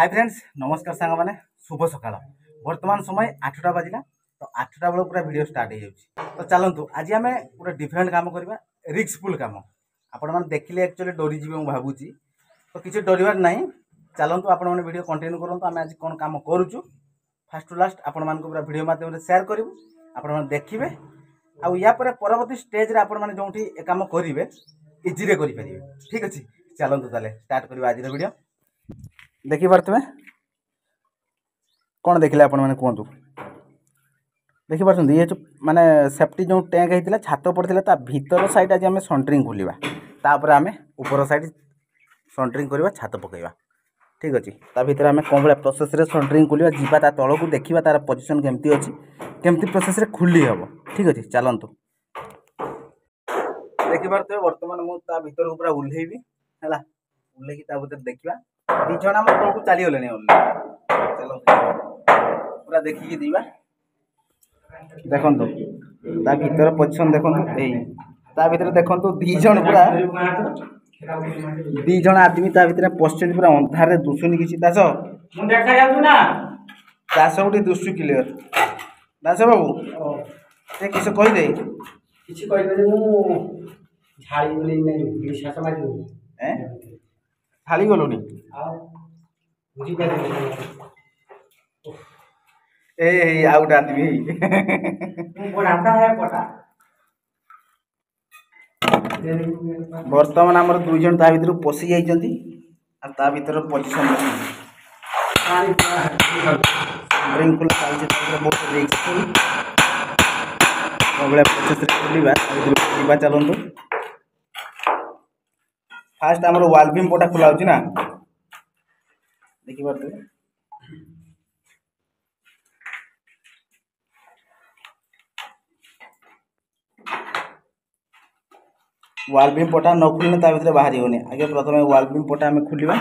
Hi friends नमस्कार सांग मैंने शुभ सकाल वर्तमान समय 8टा बाजिला तो 8टा बेल पूरा वीडियो स्टार्ट हो तो चलतु आज आम गोटे डिफरेंट काम करवा रिस्कफुल काम आपण मैंने देखिले एक्चुअली डरी जी भावुची तो किसी डरबार ना चलतु आपण मैंने वीडियो कंटिन्यू करूँ आम आज कौन काम करुचु फास्ट टू लास्ट आपण मान पूरा वीडियो माध्यम शेयर करूँ आपण मैंने देखिए आउ या परवर्ती स्टेज रे आपण मैंने जो काम करेंगे इजिले करेंगे ठीक अच्छे चलतु ताले स्टार्ट करवा आज वीडियो देखी पारे कौन देखिले आपण मैंने कहतु देखी पार्टी ये जो माने सेफ्टी जो टैंक होता छात पड़ता भीतर साइड आज आम सेंटरिंग खोलिया तापर आम ऊपर साइड सेंटरिंग करवा छात पकईवा ठीक अच्छे ता भीतर आम कौन भाया प्रोसेस रे सेंटरिंग खोलिया जीवा ता तलू देखा तार पोजिशन केमती अच्छी केमती प्रोसेस रे खुली हम ठीक अच्छे चलतु देखी पारे बर्तमान मुझे भीतर पूरा उल्लेबी है उल्लेकी भीतर देखा दी जन आम तौक चलीगले चलो पूरा देखिए दीवा देखु ता भीतर पोजिशन देखु ता भीतर देखु दी जन पूरा दी जन आदमी ता भीतर पश्चिम पूरा अंधारे दुसुनी किसी दास दास गोटे दुसु क्लियर दास बाबू से किस कहीदे छाड़ी गलुनी ए आउ गोटे आदमी बर्तमान आमर दुई जन ता भीतर पशि जाइछंती आ भीतर पोजिशन ड्रिंक बहुत रिस्कफुल प्रोसेस खोलिबा चलतु फास्ट आमर वाल बीम पोटा खोला होची ना देखि पारते वाल बीम पोटा न खुलने ता भीतर बाहरी होनी आगे प्रथम वाल बीम पोटा आम खोलिबा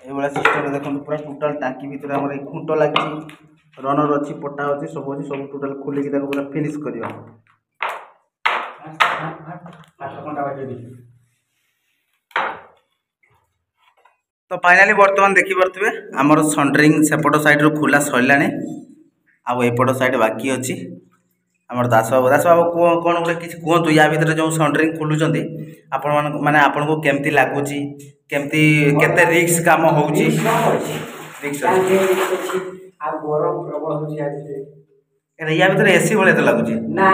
ये सिस्टम देखो पूरा टोटाल टांकी भीतर आम खुंट लगी रनर अच्छी पटा अच्छी सब अच्छी सब टोटाल खोलिकी पूरा फिनिश करवा तो फाइनाली बर्तमान देखी पारे आमर सेंटरिंग सेपट साइड रू खुला सरला आउ एपट साइड बाकी अच्छी आमर दास बाबू कौन गोटे किसी कहतु या भीतर जो सेंटरिंग खोलुंट आपण माने आपन को केमती लागुची केमती केते रिस्क काम होउची रिस्क आ गरम प्रबल होची आज या भीतर एसी भले तो लागुची ना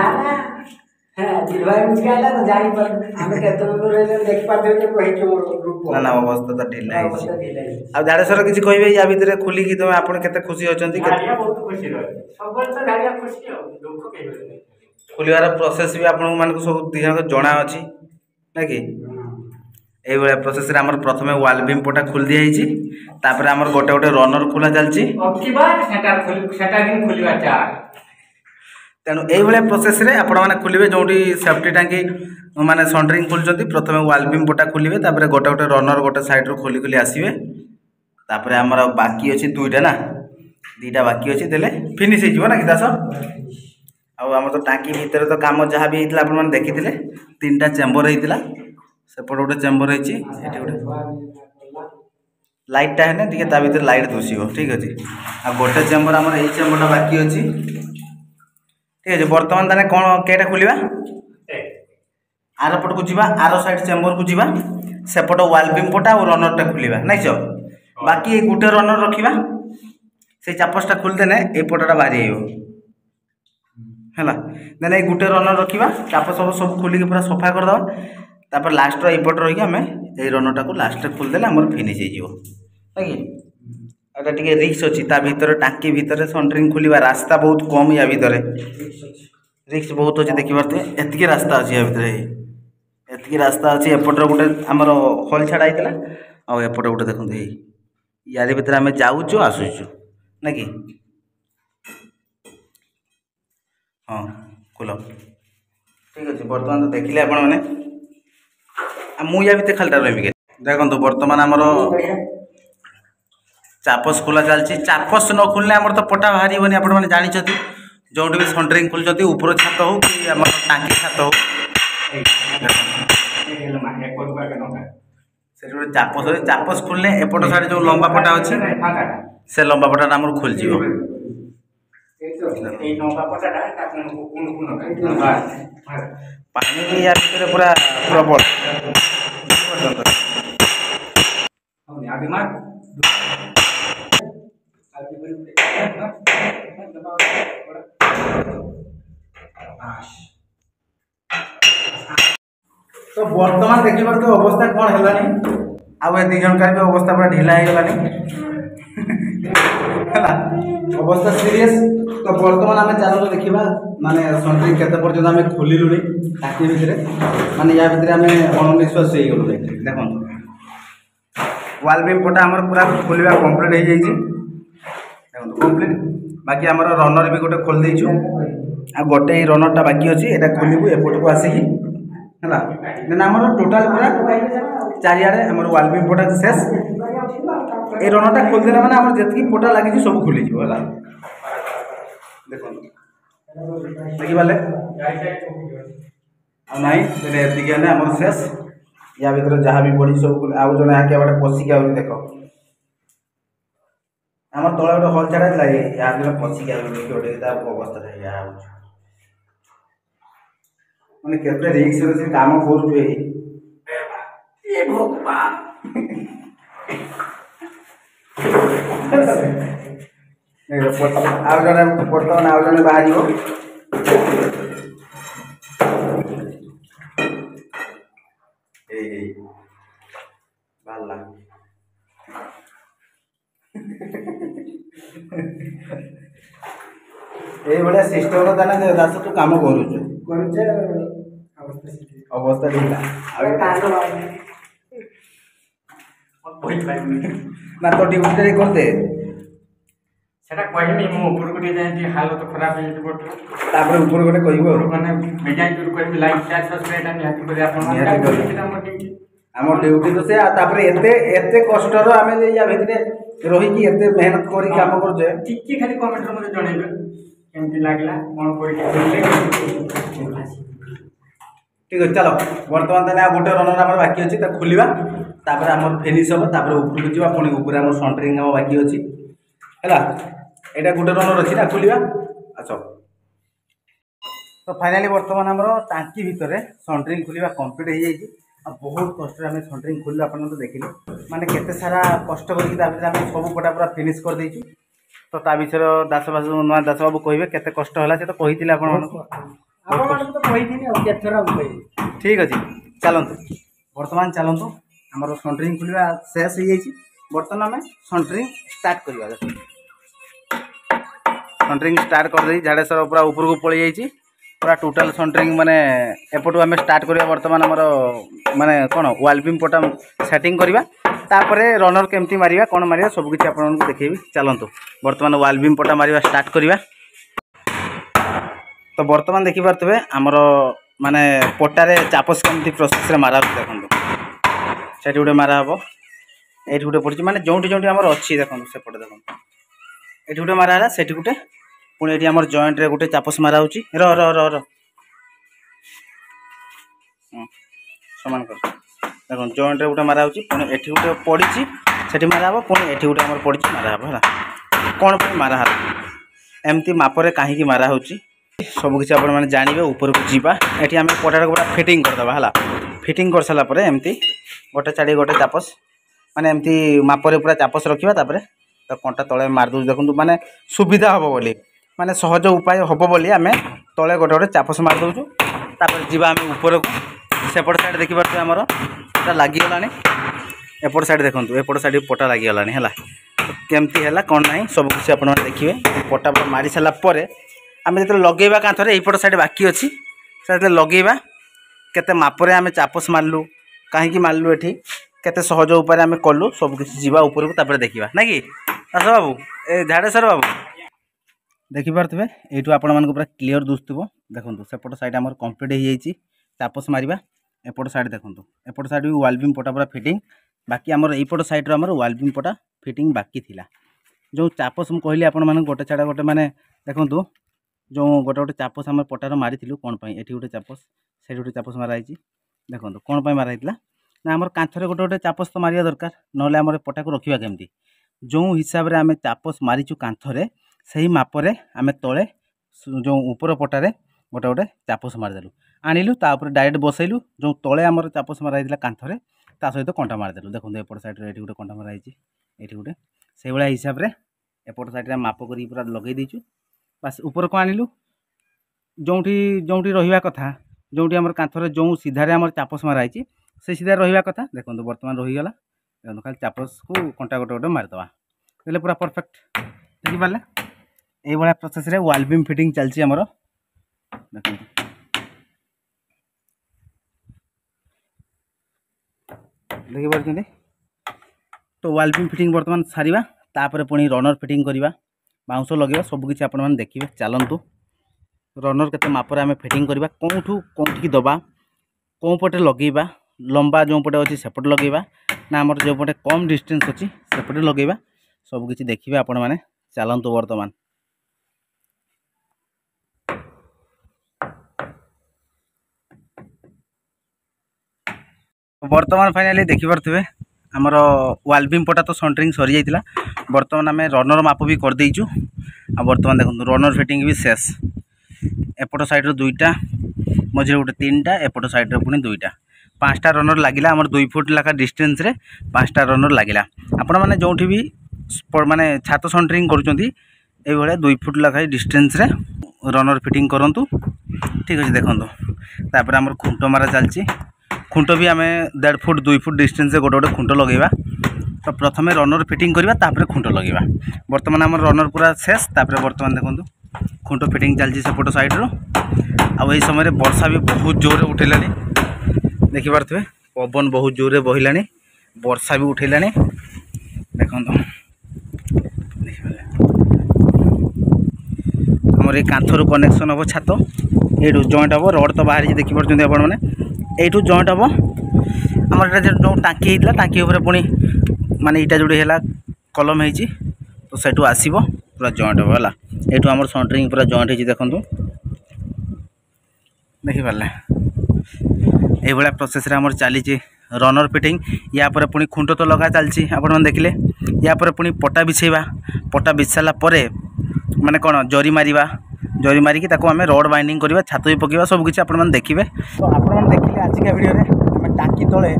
हां दिलवाई मुझकाला तो जानी पर हमें केतो रे देख पाते के कहि के मोर ग्रुप ना अवस्था तो ढिला है आ दाड़ेसर किसी कहबे या भीतर खुली की तुम आपण केते खुशी होचंती गाड़िया बहुत खुशी रहे सब तो गाड़िया खुशी हो दुख कहबे खुलिवार प्रोसेस भी आपण मान को सब दिहन जणा अछि ना कि ए वाला प्रोसेस रे हमर प्रथमे वाल बीम पोटा खोल दिया हिची तापर हमर गोटे गोटे रनर खोला चलची अब की बार सेटा दिन खोलिबा चा तेणु ये प्रोसेस रे आपण मैंने खोलिए जो सेफ्टी टांकी माने सेंटरिंग खोलुँच प्रथम वाल बीम पोटा खोलिए गोटे गोटे रनर गोटे साइड रू खोली खोली आसवे तापर आमर बाकी अच्छी दुईटा ना दीटा बाकी अच्छी देले फिनिश हो ना कि दास आम तो टांकी भितर तो काम जहाँ भी होता आप देखी 3टा चेम्बर होता सेपट गोटे चेम्बर होती लाइटा है टे ता भीतर लाइट दुषिब ठीक अच्छे आ गोटे चेम्बर आम ये चेम्बरटा बाकी अच्छी ठीक है बर्तमान ताने कौन केटा खोलिबा आर पट को जीवा आर साइड चेम्बर को जीवा सेपट वाल बीम पोटा और रनर टा खोलिबा नाइ छ बाकी गुटे रनर रखिबा से चापसटा खोल देने ए पटटा बाहरी आइबो हैला देने गुटे रनर रखिबा चापस सब खोली के पूरा सफा कर दवा तापर लास्ट रो ए पट रही हमें ए रनर टा को लास्ट खोल देले हमर फिनिश हो जिवो नाकि एटा टिके रिस्क अच्छी ता भीतर टांकी भीतर सेंटरिंग खोलिबा रास्ता बहुत कम या भीतर रिस्क बहुत अच्छे देखी पारे एतिकी रास्ता अच्छी या भीतर एतिकी रास्ता अच्छी एपटर गोटे आमर हल छाड़ा होता आ एपटे गोटे देखते यार भीतर आम जाऊँ आसुचु ना कि हाँ खोल ठीक अच्छे बर्तमान तो देखिले आपण मैंने मुझे भीतर खालीटा रही देखो बर्तमान आमर चापस खोला चलती चापस न खोलने आम तो पटा बाहर आप जानते जो भी सेंटरिंग खोलते ऊपर छात हो कि टांकी छात हो ସେଠି ଗୋଟେ ଚାପସ ଅଛି ଚାପସ ଖୋଲିଲେ ଏପଟ ସାଇଡ୍ ଯୋଉ ଲମ୍ବା ପଟା ଅଛି ସେ ଲମ୍ବା ପଟାଟା ଆମର ଖୋଲିଯିବ। ପାଣି ବି ୟା ଭିତରେ ପୁରା ପ୍ରବଳ। तो बर्तमान देखिए तो अवस्था कौन है आउ दी जन का भी अवस्था पूरा ढिला हो गलानी अवस्था सीरियस। तो बर्तमान आम चलो देखा माने सन्ट्रिंग केते पर्यंत आम खोलु टाकी भितर माने या भितर आम अणनिश्वास हो गलु देख वाल बीम पटा आमर पूरा खोलिया कंप्लीट हो जाइए कंप्लीट बाकी आमर रनर भी गोटे खोल देचु आ गोटे रनरटा बाकी अच्छी एटा खोलू एपट को आसिकी है देन आमर टोटाल पूरा चारिआडे आमर वाल बीम पटा शेष ए रनरटा खोलदेला माने आमर जेतकी पटा लगी सब खुली है देखो देखिपारे नाई एतिक आमर शेष या भर जहाँ भी पड़ी सब आउ जन आगे गोटे पशिक आ देख आम तले गोटे हल छाड़ा या पशिक गोटे अवस्था मैंने केते रिक्स काम कर भगवान आउ जन बर्तमान आउ जन बाहर बाहरला ये सिस्टम दास तू काम करुचे अवस्था ढिला ना तो ड्यूटी करदे सेटा कहनी मो ऊपर को जाए हालत खराब हो तापर ऊपर गोटे कहबो माने डिजाइन कर कहबी लाइक चार्ज सब्सक्राइब निहाती करे आपन आम ड्यूटी तो से तापर एते एते कष्टर आमे या भितरे रही कि एते मेहनत करी काम करजे टिकी खाली कमेंट रे मते जणैबे केमती लागला कोन करी ठीक है चलो बर्तमान ताने गोटे रनर आम बाकी अच्छी खोलिया तापर आम फिनिश हम तापर ऊपर को जावा पुणी ऊपर आम सन्ट्रिंग आम बाकी अच्छी है यहाँ गोटे रनर अच्छी ना खोलिया आस तो फाइनाली बर्तमान आम टांकी भितर सन्ट्रिंग खोलिया कंप्लीट हो जाए बहुत कष्ट आम सन्ट्रिंग खोलू आप देखिले माने केते सारा कष्ट करके सब पटा पूरा फिनिश कर देचु तो ता विषय दास बाबू कहे केते कष्ट है से तो कही ठीक अच्छे चलतु बर्तमान चलतु आम सन्ट्रिंग खोलिया शेष हो जाए बर्तमान आम सन्ट्रिंग स्टार्ट करवा सन्ट्रिंग स्टार्ट कर दी झाड़ेश्वर पूरा ऊपर को पड़ जाइए पूरा टोटाल सन्ट्रिंग माने एपटू आम स्टार्ट करवा बर्तमान आमर माने कौन वाल बीम पटा सेटिंग करवा तापर रनर केमती मारिया कौन मारिया सबकि आपको देखेबी चलतु बर्तमान वाल बीम पटा मारिया स्टार्ट करवा तो बर्तमान देखिपे आमर माने पटारे चापस केमती प्रोसेस रे मारा देखो से गोटे मारा हम ये गोटे पड़ी माने जो आमर अच्छी देखो सेपटे देखो ये गोटे मारा है से गोटे पुणी ये आम जॉइंट रे गोटे चापस मारा हो समान कर देखो जॉइंट रे गोटे मारा हो पुणी ये गोटे पड़ी से मारा हम पुणी ये गोटे आम पड़ी मारा हम है कौन मारा एमती मापरे कहीं मारा हो सबकि आप जानवे ऊपर को जीवा ये आम पटार पूरा फिटिंग करदे है फिटिंग कर सारापर एमती गोटे छाड़ी गोटे चापस माने एमती मापरे पूरा चापस रखा तापर तो कंटा तले मारदे देखो माने सुविधा हम बोली माने सहज उपाय हम बोली आम तले गोटे गोटे चापस मारदे तापर जीवा आम ऊपर को सेपट साइड देखिपे आमर पटा लगिगला एपट साइड देखो एपट साइड पटा लगिगला है केमती है कौन ना सब कुछ आप देखिए पटा पूरा मारी सारापर आम जो लगेवा कांथरे यपट साइड बाकी अच्छी से लगेवा केते मापरे आम चापस मारलु कहीं मारलु एठी केते सहज उपाय आम कलु सबकि जीवा ऊपर को तापर देखा ना कि दास बाबू ए झाड़ेश्वर बाबू देखिपे यू आपण मानक पूरा क्लीयर दुसुव देखो सेपट साइड आम कंप्लीट हो जाए चापस मारिबा एपट साइड देखो एपट साइड भी वाल बीम पटा पूरा फिटिंग बाकी आमर यपट साइड आमर वाल बीम पटा फिटिंग बाकी थिला जो चापस मुझे कहली आपण मानक गोटे छाड़ा गोटे माने देखो जो गोटे गोटे चापस आम पटार मारी कौन ये गोटे चापस से गोटे चापस माराई देखो कौन माराई ना आमर कांथरे गोटे गोटे चापस तो मारिया दरकार नले आमर पटा को रखिबा केमती जो हिसाब रे आमे चापस मारिचु कांथरे सही मापरे आमे तळे जो ऊपर पटारे गोटे गोटे चापस मारिदेलु आनिलु ता ऊपर डायरेक्ट बसैलु जो तळे आमर चापस मारा हितला कांथरे ता सहित कंटा मारिदेलु देखो एपट साइड रे एठी गोटे कंटा मारा हिची एठी गोटे से भलिया हिसाब रे एपट साइड रे माप करी पूरा लगै देइचु बस ऊपर को आनिलु जोंठी जोंठी रहिबा कथा जोंठी आमर कांथरे जो सीधारे आमर चापस मारा हिची से सीधा रहिबा कथा देखो वर्तमान रही गला देखो खाली चापस को कंटा गोटे गोटे मारिदवा देले पूरा परफेक्ट देखि पाले एई भलिया प्रोसेस रे वॉल बीम फिटिंग चलची हमरो देखो देखि पारछन्ती तो वॉल बीम फिटिंग वर्तमान सारिबा तापर पुणी रनर फिटिंग करिबा बाउंस लगेबा सब किछि आपण माने देखिबे चलंतु रनर केते मापरे आमे फिटिंग करिबा कोठू कोठी दबा को पटे लगेबा लंबा जो पटे अच्छी सेपटे लगेबा ना आमर जो पटे कम डिस्टेंस अच्छी सेपटे लगेबा सब किछि देखिबे आपण माने चलंतु वर्तमान वर्तमान फाइनली देखि परथिबे आमर वॉल बीम पटा तो सेंटरिंग सरी जाइतिला वर्तमान आमे रनर माप भी कर देइचु आ वर्तमान देखंतु रनर फिटिंग भी शेष एपट साइड रो दुईटा मझे गोटे तीनटा एपट साइड रो पुनी दुईटा 5टा रनर लागिला आमर 2 फुट लाखा डिस्टेंस रे 5टा रनर लागिला आपण माने जोंठी भी माने छात सेंटरिंग करूचंती ए भले 2 फुट लाखा डिस्टेंस रे रनर फिटिंग करंतु ठीक अछि देखंतु तापर आमर खुंट मारा चलची खुंट भी आमे 1.5 फुट 2 फुट डिस्टेंस रे गोटे गोटे खुंट लगेबा तो प्रथमे रनर फिटिंग करबा तापर खुंट लगेबा वर्तमान आमर रनर पूरा शेष तापर वर्तमान देखंतु खुंट फिटिंग चलची सेपट साइड रो आ एई समय रे वर्षा भी बहुत जोर रे उठेलानी देखि पारथबे पवन बहुत जोर रे बहिलानी वर्षा भी उठेलानी देखंतु हमर ए कांथरो कनेक्शन हो छात एडू जॉइंट हो रड तो बाहर देखि परछन आपण माने एठू जॉइंट हो हमर एटा जो टांकी हितला टांकी ऊपर पुनी माने इटा जोडी हैला कलम हेची तो सेटू आसीबो पूरा जॉइंट हो हला एठू हमर सेंटरिंग पूरा जॉइंट हेची देखंतु देखि पाले ए भलिया प्रोसेस रे हमर चली रनर फिटिंग या पर पुनी खुंट तो लगा चलची आपण मन देखिले या पर पुनी पटा बिछेबा पटा बिछला परे माने कोन जरी मारिकी ताको हमें रड बाइंडिंग करबा छात भी पकेबा सब किछि आपण मन देखिबे तो आपण मन देखिले आज का वीडियो रे हमें टांकी तळे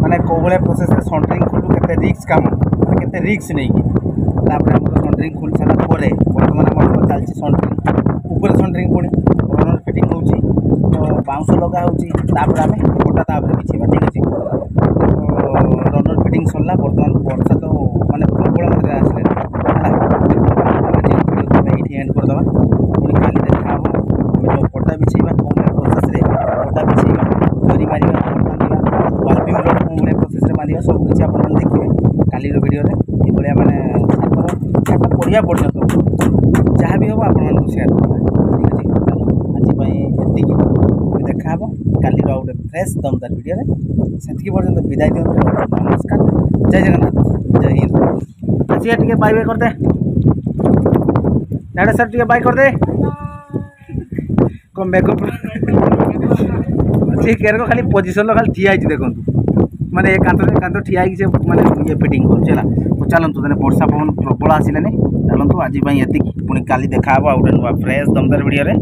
माने को भलिया प्रोसेस रे सेंटरिंग खुलु केते रिस्क काम केते रिस्क नै की तापर हम सेंटरिंग खुल छला परे वर्तमान हमर चलची सेंटरिंग ऊपर सेंटरिंग पुनी रनर फिटिंग होउची तो बाउंस लगा होउची तापर हमें पटा तापर बिछेबा ठीक अछि तो रनर फिटिंग सरला वर्तमान वर्षा तो माने प्रबल मात्रा आसले एंड कर दवा पुणी काली देखा हम जो पटा बिछेबा कोन प्रोसेस रे पटा बिछेबा जरी मारिबा बांधिबा वॉल बीम रड कोन प्रोसेस रे बांधिबा सब किछि आपण देखिबे काली रो वीडियो रे ए बलिया माने छात पढ़िया पर्यंत जहाँ भी हो आपण को शेयर करबा ठीक अछि आज पई एतिकी देखा हम काली रो आउट फ्रेश दमदार वीडियो रे सेतिकी पर्यंत विदाय दियौ नमस्कार जय जगन्नाथ जय हिंद आसिया टिके बाय बाय करते डाडा सर टिके बाय कर दे कम मेकअप से केर को खाली पोजीशन लो खाली ठिया आइछि देखंतु माने एक कांतो ठिया आइछि से माने ये फिटिंग कर चला तो चलंतु तने वर्षा पवन प्रबल आसिलानी चलंतु आज पई एतिकी पुणी काली देखा आउट नुवा फ्रेश दमदार वीडियो रे।